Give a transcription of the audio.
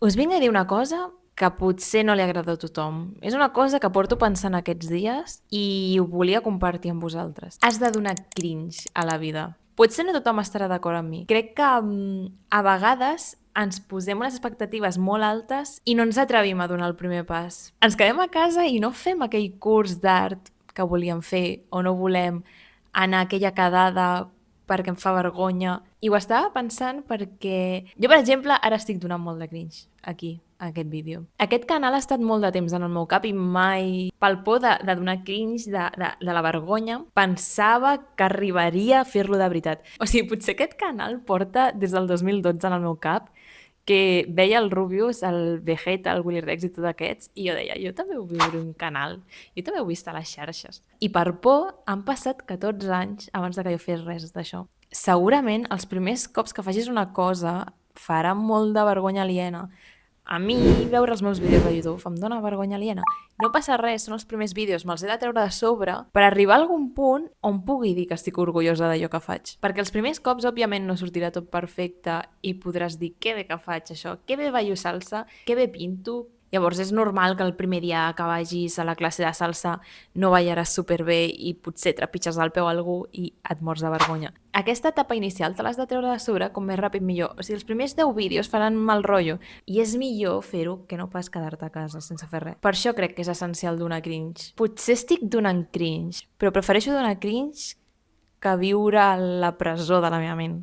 Us vinc a dir una cosa que potser no li agrada a tothom. És una cosa que porto pensant aquests dies i ho volia compartir amb vosaltres. Has de donar cringe a la vida. Potser no tothom estarà d'acord amb mi. Crec que a vegades ens posem unes expectatives molt altes i no ens atrevim a donar el primer pas. Ens quedem a casa i no fem aquell curs d'art que volíem fer o no volem anar a aquella quedada perquè em fa vergonya. I ho estava pensant perquè jo, per exemple, ara estic donant molt de cringe aquí, a aquest vídeo. Aquest canal ha estat molt de temps en el meu cap i mai, pel por de donar cringe, de la vergonya, pensava que arribaria a fer-lo de veritat. O sigui, potser aquest canal porta des del 2012 en el meu cap, que veia el Rubius, el Vegeta, el Willy Rex i tots aquests, i jo deia, jo també vull obrir un canal, jo també vull estar a les xarxes. I per por han passat 14 anys abans de que jo fes res d'això. Segurament els primers cops que facis una cosa farà molt de vergonya aliena. A mi veure els meus vídeos de YouTube em dóna vergonya aliena. No passa res, són els primers vídeos, me'ls he de treure de sobre per arribar a algun punt on pugui dir que estic orgullosa d'allò que faig. Perquè els primers cops, òbviament, no sortirà tot perfecte i podràs dir que bé que faig això, que bé ballo salsa, que bé pinto. Llavors és normal que el primer dia que vagis a la classe de salsa no ballaràs superbé i potser trepitges el peu a algú i et mors de vergonya. Aquesta etapa inicial te l'has de treure de sobre com més ràpid millor. O sigui, els primers 10 vídeos faran mal rotllo i és millor fer-ho que no pas quedar-te a casa sense fer res. Per això crec que és essencial donar cringe. Potser estic donant cringe, però prefereixo donar cringe que viure a la presó de la meva ment.